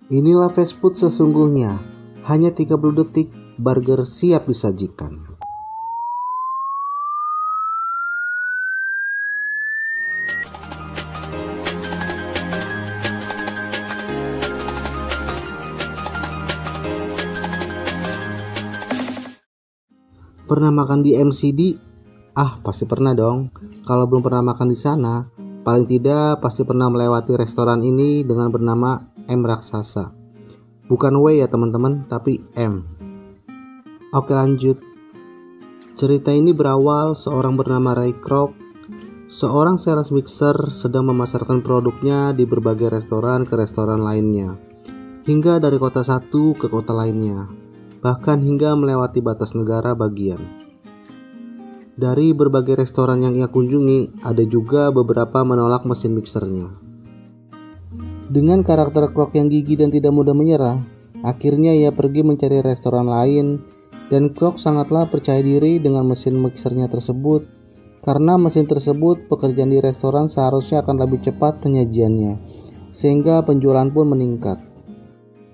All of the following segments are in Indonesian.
Inilah fast food sesungguhnya. Hanya 30 detik, burger siap disajikan. Pernah makan di McD? Pasti pernah dong. Kalau belum pernah makan di sana, paling tidak pasti pernah melewati restoran ini dengan bernama M Raksasa. Bukan W ya teman-teman, tapi M. Oke, lanjut. Cerita ini berawal seorang bernama Ray Kroc, seorang sales mixer sedang memasarkan produknya di berbagai restoran ke restoran lainnya, hingga dari kota satu ke kota lainnya, bahkan hingga melewati batas negara bagian. Dari berbagai restoran yang ia kunjungi, ada juga beberapa menolak mesin mixernya. Dengan karakter Kroc yang gigih dan tidak mudah menyerah, akhirnya ia pergi mencari restoran lain, dan Kroc sangatlah percaya diri dengan mesin mixernya tersebut, karena mesin tersebut pekerjaan di restoran seharusnya akan lebih cepat penyajiannya, sehingga penjualan pun meningkat.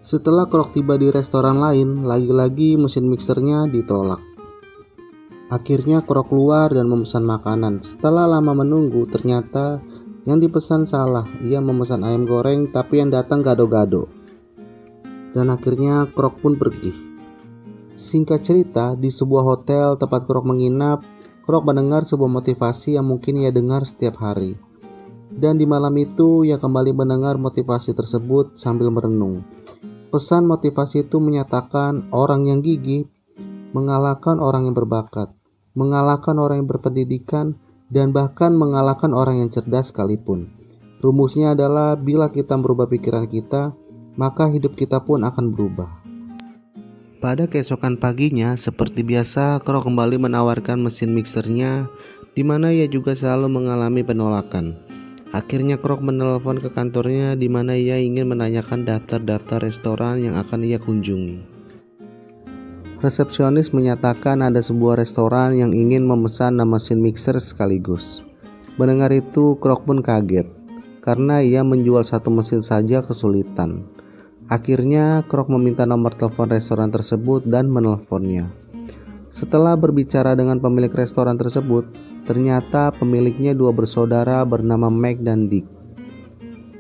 Setelah Kroc tiba di restoran lain, lagi-lagi mesin mixernya ditolak. Akhirnya Kroc keluar dan memesan makanan. Setelah lama menunggu, ternyata yang dipesan salah. Ia memesan ayam goreng, tapi yang datang gado-gado. Dan akhirnya Kroc pun pergi. Singkat cerita, di sebuah hotel tempat Kroc menginap, Kroc mendengar sebuah motivasi yang mungkin ia dengar setiap hari. Dan di malam itu, ia kembali mendengar motivasi tersebut sambil merenung. Pesan motivasi itu menyatakan orang yang gigih mengalahkan orang yang berbakat, mengalahkan orang yang berpendidikan, dan bahkan mengalahkan orang yang cerdas sekalipun. Rumusnya adalah bila kita merubah pikiran kita, maka hidup kita pun akan berubah. Pada keesokan paginya, seperti biasa, Kroc kembali menawarkan mesin mixernya, di mana ia juga selalu mengalami penolakan. Akhirnya Kroc menelpon ke kantornya, di mana ia ingin menanyakan daftar-daftar restoran yang akan ia kunjungi. Resepsionis menyatakan ada sebuah restoran yang ingin memesan 6 mesin mixer sekaligus. Mendengar itu, Kroc pun kaget, karena ia menjual satu mesin saja kesulitan. Akhirnya, Kroc meminta nomor telepon restoran tersebut dan menelponnya. Setelah berbicara dengan pemilik restoran tersebut, ternyata pemiliknya dua bersaudara bernama Mac dan Dick.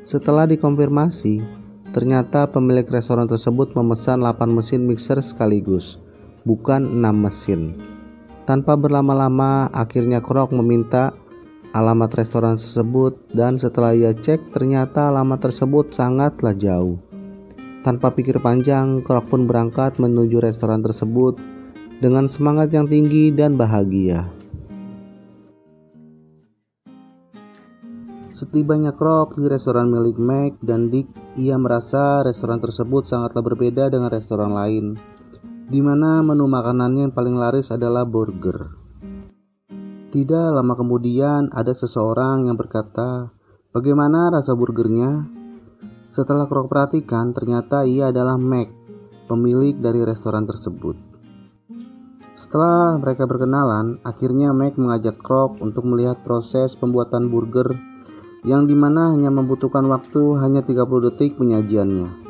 Setelah dikonfirmasi, ternyata pemilik restoran tersebut memesan 8 mesin mixer sekaligus, bukan 6 mesin. Tanpa berlama-lama, akhirnya Kroc meminta alamat restoran tersebut, dan setelah ia cek, ternyata alamat tersebut sangatlah jauh. Tanpa pikir panjang, Kroc pun berangkat menuju restoran tersebut dengan semangat yang tinggi dan bahagia. Setibanya Kroc di restoran milik Mac dan Dick, ia merasa restoran tersebut sangatlah berbeda dengan restoran lain, di mana menu makanannya yang paling laris adalah burger. Tidak lama kemudian ada seseorang yang berkata, "Bagaimana rasa burgernya?" Setelah Kroc perhatikan, ternyata ia adalah Mac, pemilik dari restoran tersebut. Setelah mereka berkenalan, akhirnya Mac mengajak Kroc untuk melihat proses pembuatan burger, yang dimana hanya membutuhkan waktu hanya 30 detik penyajiannya.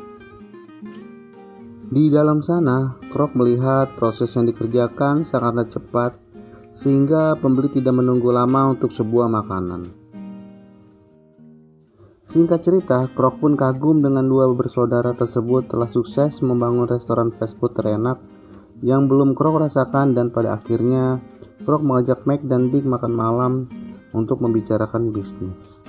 Di dalam sana, Kroc melihat proses yang dikerjakan sangatlah cepat, sehingga pembeli tidak menunggu lama untuk sebuah makanan. Singkat cerita, Kroc pun kagum dengan dua bersaudara tersebut telah sukses membangun restoran fast food terenak yang belum Kroc rasakan, dan pada akhirnya Kroc mengajak Mac dan Dick makan malam untuk membicarakan bisnis.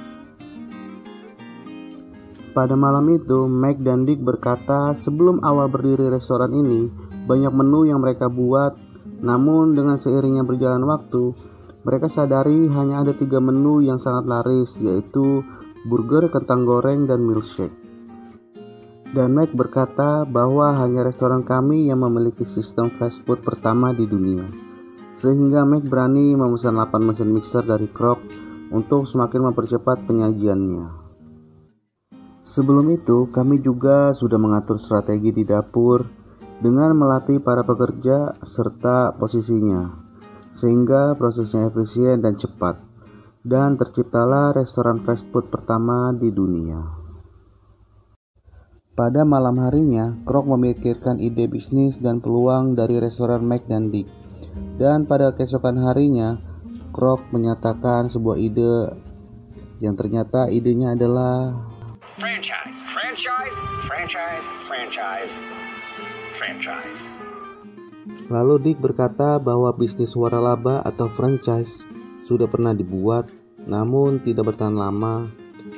Pada malam itu, Mac dan Dick berkata sebelum awal berdiri restoran ini, banyak menu yang mereka buat, namun dengan seiringnya berjalan waktu, mereka sadari hanya ada 3 menu yang sangat laris, yaitu burger, kentang goreng, dan milkshake. Dan Mac berkata bahwa hanya restoran kami yang memiliki sistem fast food pertama di dunia, sehingga Mac berani memesan 8 mesin mixer dari Kroc untuk semakin mempercepat penyajiannya. Sebelum itu, kami juga sudah mengatur strategi di dapur dengan melatih para pekerja serta posisinya, sehingga prosesnya efisien dan cepat, dan terciptalah restoran fast food pertama di dunia. Pada malam harinya, Krok memikirkan ide bisnis dan peluang dari restoran Mike dan Dick. Dan pada keesokan harinya, Krok menyatakan sebuah ide yang ternyata idenya adalah franchise, franchise, franchise, franchise, franchise. Lalu Dick berkata bahwa bisnis waralaba atau franchise sudah pernah dibuat, namun tidak bertahan lama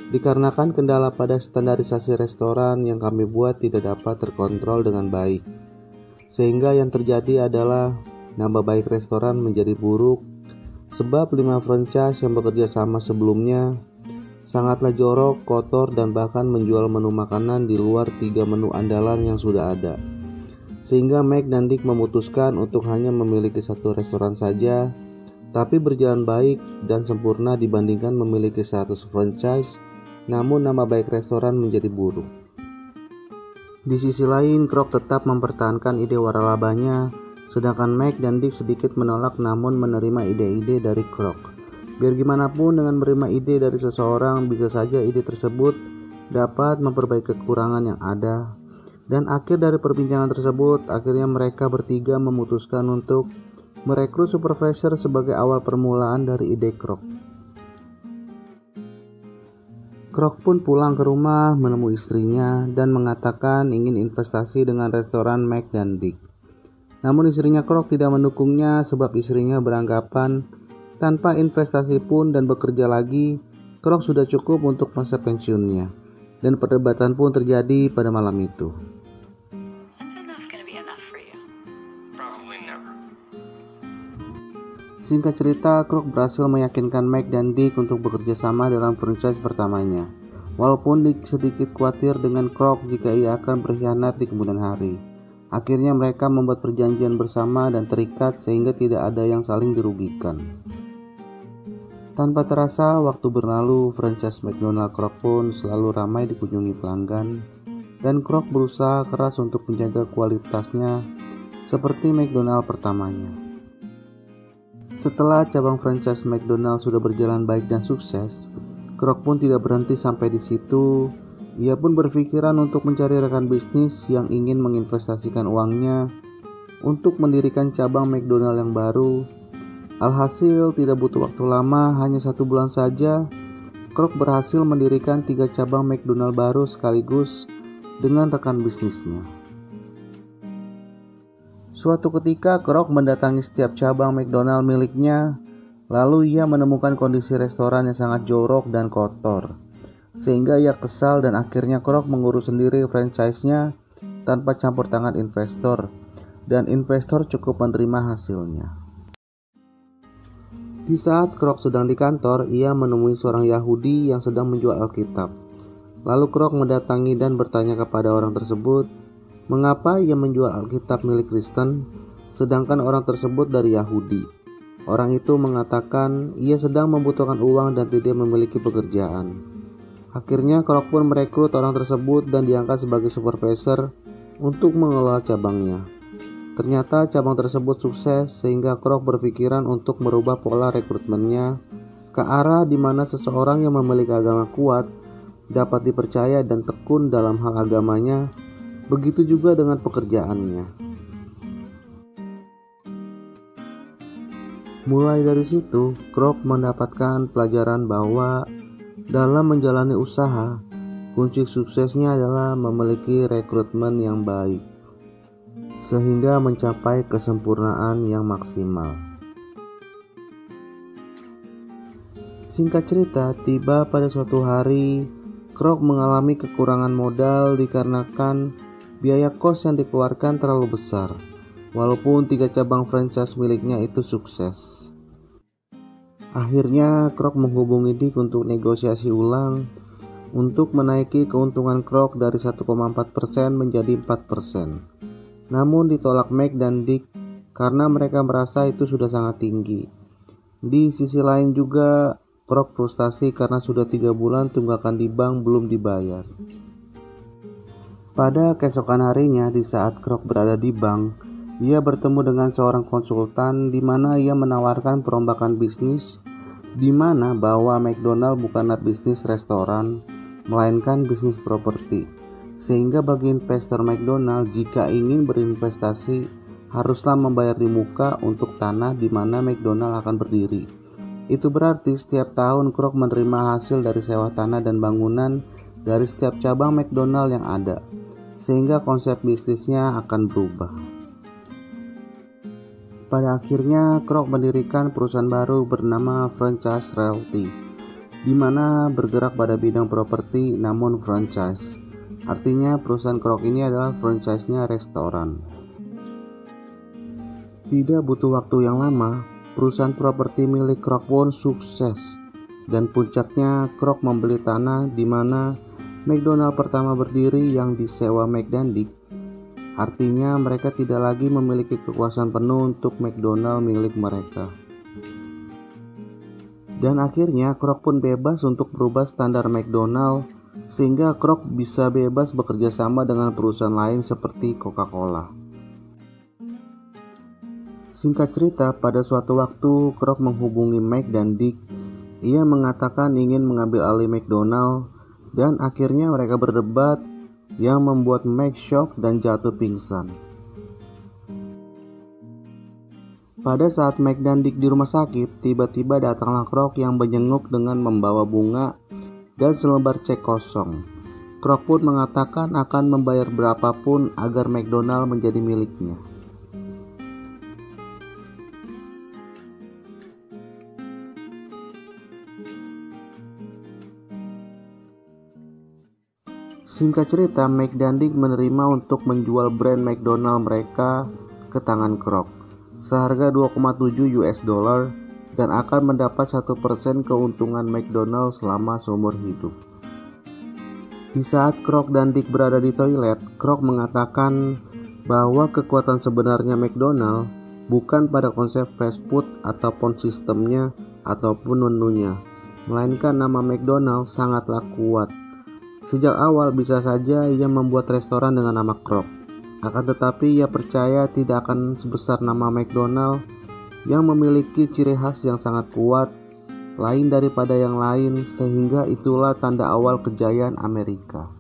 dikarenakan kendala pada standarisasi restoran yang kami buat tidak dapat terkontrol dengan baik. Sehingga yang terjadi adalah nama baik restoran menjadi buruk sebab 5 franchise yang bekerja sama sebelumnya sangatlah jorok, kotor, dan bahkan menjual menu makanan di luar 3 menu andalan yang sudah ada. Sehingga Mike dan Dick memutuskan untuk hanya memiliki 1 restoran saja, tapi berjalan baik dan sempurna dibandingkan memiliki 100 franchise, namun nama baik restoran menjadi buruk. Di sisi lain, Krok tetap mempertahankan ide waralabanya, sedangkan Mike dan Dick sedikit menolak namun menerima ide-ide dari Krok. Biar gimana pun dengan menerima ide dari seseorang, bisa saja ide tersebut dapat memperbaiki kekurangan yang ada. Dan akhir dari perbincangan tersebut, akhirnya mereka bertiga memutuskan untuk merekrut supervisor sebagai awal permulaan dari ide Krok. Krok pun pulang ke rumah menemui istrinya dan mengatakan ingin investasi dengan restoran Mike dan Dick. Namun istrinya Krok tidak mendukungnya sebab istrinya beranggapan tanpa investasi pun dan bekerja lagi, Krok sudah cukup untuk masa pensiunnya. Dan perdebatan pun terjadi pada malam itu. Singkat cerita, Krok berhasil meyakinkan Mike dan Dick untuk bekerja sama dalam franchise pertamanya. Walaupun Dick sedikit khawatir dengan Krok jika ia akan berkhianat di kemudian hari. Akhirnya mereka membuat perjanjian bersama dan terikat sehingga tidak ada yang saling dirugikan. Tanpa terasa, waktu berlalu, franchise McDonald Krok pun selalu ramai dikunjungi pelanggan, dan Krok berusaha keras untuk menjaga kualitasnya seperti McDonald pertamanya. Setelah cabang franchise McDonald sudah berjalan baik dan sukses, Krok pun tidak berhenti sampai di situ. Ia pun berpikiran untuk mencari rekan bisnis yang ingin menginvestasikan uangnya untuk mendirikan cabang McDonald yang baru. Alhasil tidak butuh waktu lama, hanya 1 bulan saja, Krok berhasil mendirikan 3 cabang McDonald baru sekaligus dengan rekan bisnisnya. Suatu ketika Krok mendatangi setiap cabang McDonald miliknya, lalu ia menemukan kondisi restoran yang sangat jorok dan kotor. Sehingga ia kesal dan akhirnya Krok mengurus sendiri franchise-nya tanpa campur tangan investor, dan investor cukup menerima hasilnya. Di saat Krok sedang di kantor, ia menemui seorang Yahudi yang sedang menjual Alkitab. Lalu Krok mendatangi dan bertanya kepada orang tersebut, mengapa ia menjual Alkitab milik Kristen, sedangkan orang tersebut dari Yahudi. Orang itu mengatakan ia sedang membutuhkan uang dan tidak memiliki pekerjaan. Akhirnya Krok pun merekrut orang tersebut dan diangkat sebagai supervisor untuk mengelola cabangnya. Ternyata cabang tersebut sukses sehingga Krok berpikiran untuk merubah pola rekrutmennya ke arah di mana seseorang yang memiliki agama kuat dapat dipercaya dan tekun dalam hal agamanya. Begitu juga dengan pekerjaannya. Mulai dari situ, Krok mendapatkan pelajaran bahwa dalam menjalani usaha, kunci suksesnya adalah memiliki rekrutmen yang baik, sehingga mencapai kesempurnaan yang maksimal. Singkat cerita, tiba pada suatu hari, Krok mengalami kekurangan modal dikarenakan biaya kos yang dikeluarkan terlalu besar, walaupun 3 cabang franchise miliknya itu sukses. Akhirnya Krok menghubungi Dick untuk negosiasi ulang untuk menaiki keuntungan Krok dari 1,4% menjadi 4%. Namun ditolak Mike dan Dick karena mereka merasa itu sudah sangat tinggi. Di sisi lain juga Krok frustasi karena sudah 3 bulan tunggakan di bank belum dibayar. Pada keesokan harinya, di saat Krok berada di bank, ia bertemu dengan seorang konsultan di mana ia menawarkan perombakan bisnis, di mana bahwa McDonald bukanlah bisnis restoran, melainkan bisnis properti. Sehingga bagi investor McDonald, jika ingin berinvestasi, haruslah membayar di muka untuk tanah di mana McDonald akan berdiri. Itu berarti setiap tahun Kroc menerima hasil dari sewa tanah dan bangunan dari setiap cabang McDonald yang ada, sehingga konsep bisnisnya akan berubah. Pada akhirnya Kroc mendirikan perusahaan baru bernama Franchise Realty, di mana bergerak pada bidang properti namun franchise. Artinya perusahaan Kroc ini adalah franchise-nya restoran. Tidak butuh waktu yang lama, perusahaan properti milik Kroc pun sukses. Dan puncaknya Kroc membeli tanah di mana McDonald pertama berdiri yang disewa McDandick. Artinya mereka tidak lagi memiliki kekuasaan penuh untuk McDonald milik mereka. Dan akhirnya Kroc pun bebas untuk berubah standar McDonald, sehingga Kroc bisa bebas bekerja sama dengan perusahaan lain seperti Coca-Cola. Singkat cerita, pada suatu waktu Kroc menghubungi Mike dan Dick. Ia mengatakan ingin mengambil alih McDonald, dan akhirnya mereka berdebat yang membuat Mike shock dan jatuh pingsan. Pada saat Mike dan Dick di rumah sakit, tiba-tiba datanglah Kroc yang menjenguk dengan membawa bunga dan selembar cek kosong. Kroc pun mengatakan akan membayar berapapun agar McDonald menjadi miliknya. Singkat cerita, Mike dan Dick menerima untuk menjual brand McDonald mereka ke tangan Kroc seharga $2,7 dan akan mendapat 1% keuntungan McDonald selama seumur hidup. Di saat Kroc dan Dick berada di toilet, Kroc mengatakan bahwa kekuatan sebenarnya McDonald bukan pada konsep fast food ataupun sistemnya ataupun menunya, melainkan nama McDonald sangatlah kuat. Sejak awal bisa saja ia membuat restoran dengan nama Kroc, akan tetapi ia percaya tidak akan sebesar nama McDonald yang memiliki ciri khas yang sangat kuat, lain daripada yang lain, sehingga itulah tanda awal kejayaan Amerika.